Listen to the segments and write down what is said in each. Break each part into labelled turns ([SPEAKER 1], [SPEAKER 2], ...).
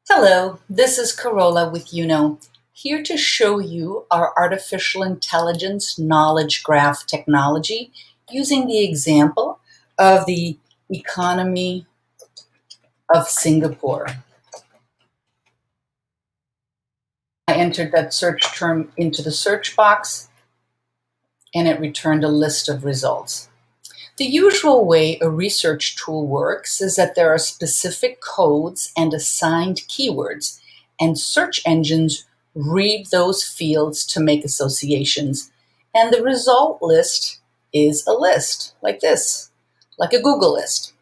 [SPEAKER 1] Hello, this is Carola with Yewno, here to show you our artificial intelligence knowledge graph technology using the example of the economy of Singapore. I entered that search term into the search box and it returned a list of results. The usual way a research tool works is that there are specific codes and assigned keywords, and search engines read those fields to make associations. And the result list is a list like this, like a Google list.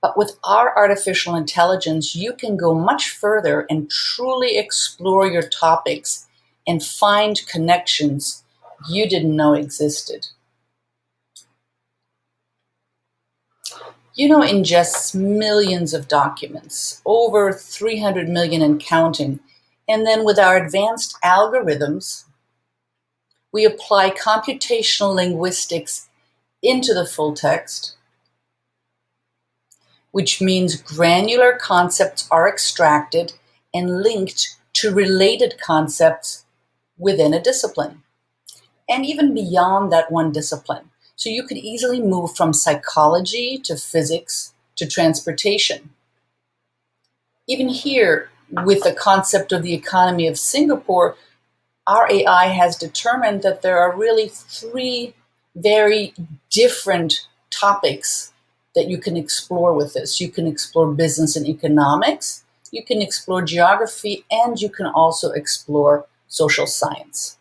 [SPEAKER 1] But with our artificial intelligence, you can go much further and truly explore your topics and find connections you didn't know existed. Yewno ingests millions of documents, over 300 million and counting. And then with our advanced algorithms, we apply computational linguistics into the full text, which means granular concepts are extracted and linked to related concepts within a discipline, and even beyond that one discipline. So you could easily move from psychology to physics to transportation. Even here, with the concept of the economy of Singapore, our AI has determined that there are really three very different topics that you can explore with this. You can explore business and economics, you can explore geography, and you can also explore social science.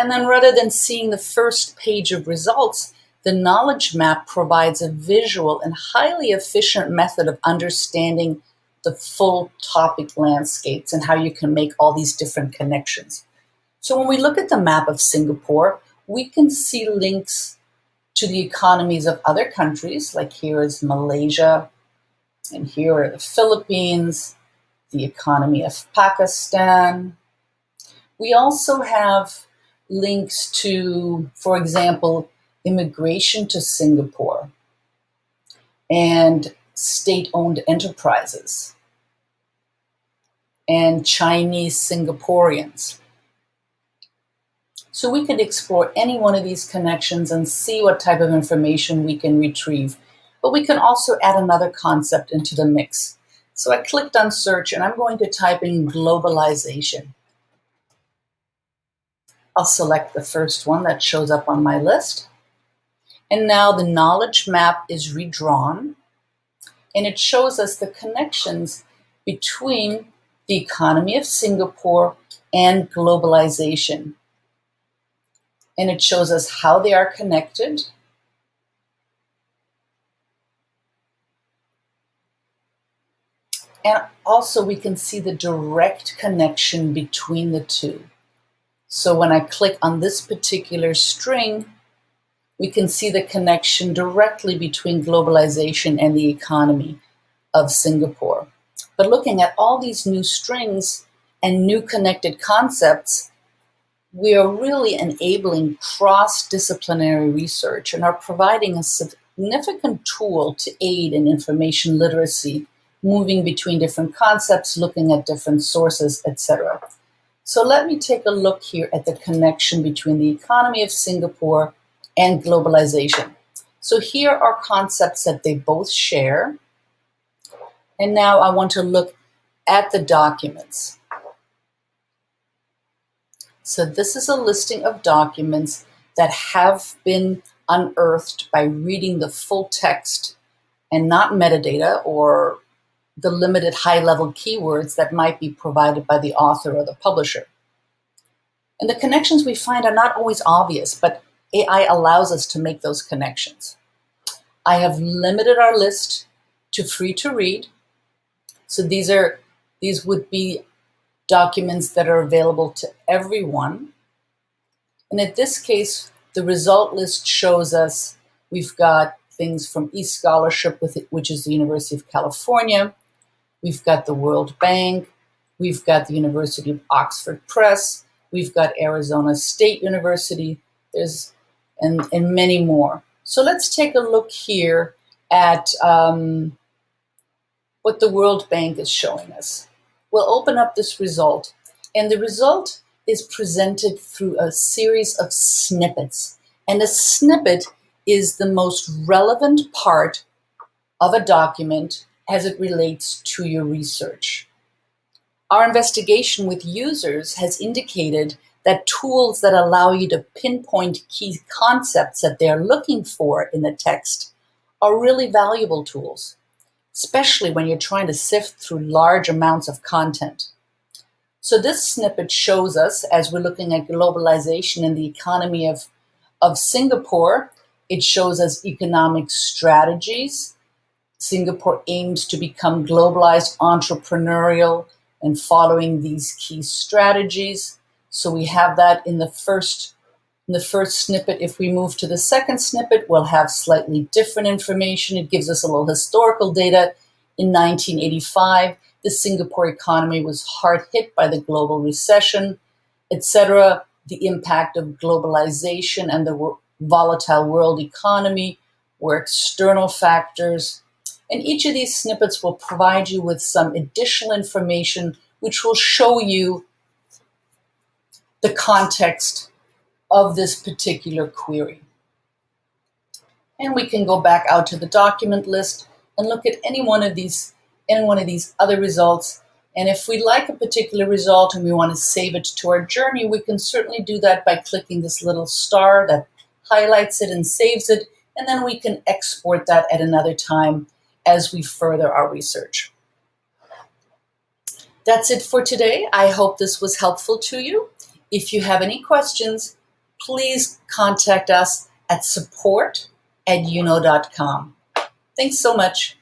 [SPEAKER 1] And then rather than seeing the first page of results, the knowledge map provides a visual and highly efficient method of understanding the full topic landscapes and how you can make all these different connections. So when we look at the map of Singapore, we can see links to the economies of other countries, like here is Malaysia, and here are the Philippines, the economy of Pakistan. We also have links to, for example, immigration to Singapore and state-owned enterprises and Chinese Singaporeans. So we could explore any one of these connections and see what type of information we can retrieve. But we can also add another concept into the mix. So I clicked on search and I'm going to type in globalization. I'll select the first one that shows up on my list. And now the knowledge map is redrawn, and it shows us the connections between the economy of Singapore and globalization. And it shows us how they are connected. And also we can see the direct connection between the two. So when I click on this particular string, we can see the connection directly between globalization and the economy of Singapore. But looking at all these new strings and new connected concepts, we are really enabling cross-disciplinary research and are providing a significant tool to aid in information literacy, moving between different concepts, looking at different sources, etc. So let me take a look here at the connection between the economy of Singapore and globalization. So here are concepts that they both share. And now I want to look at the documents. So this is a listing of documents that have been unearthed by reading the full text and not metadata or the limited high-level keywords that might be provided by the author or the publisher. And the connections we find are not always obvious, but AI allows us to make those connections. I have limited our list to free to read. So these would be documents that are available to everyone. And in this case, the result list shows us we've got things from eScholarship, which is the University of California. We've got the World Bank. We've got the University of Oxford Press. We've got Arizona State University. And many more. So let's take a look here at what what the World Bank is showing us. We'll open up this result, and the result is presented through a series of snippets. And a snippet is the most relevant part of a document as it relates to your research. Our investigation with users has indicated that tools that allow you to pinpoint key concepts that they're looking for in the text are really valuable tools, especially when you're trying to sift through large amounts of content. So this snippet shows us, as we're looking at globalization and the economy of Singapore, it shows us economic strategies. Singapore aims to become globalized, entrepreneurial, and following these key strategies. So we have that in the first snippet. If we move to the second snippet, we'll have slightly different information. It gives us a little historical data. In 1985, the Singapore economy was hard hit by the global recession, etc. The impact of globalization and the volatile world economy were external factors. And each of these snippets will provide you with some additional information which will show you the context of this particular query. And we can go back out to the document list and look at any one of these other results. And if we like a particular result and we want to save it to our journey, we can certainly do that by clicking this little star that highlights it and saves it. And then we can export that at another time as we further our research. That's it for today. I hope this was helpful to you. If you have any questions, please contact us at support@yewno.com. Thanks so much.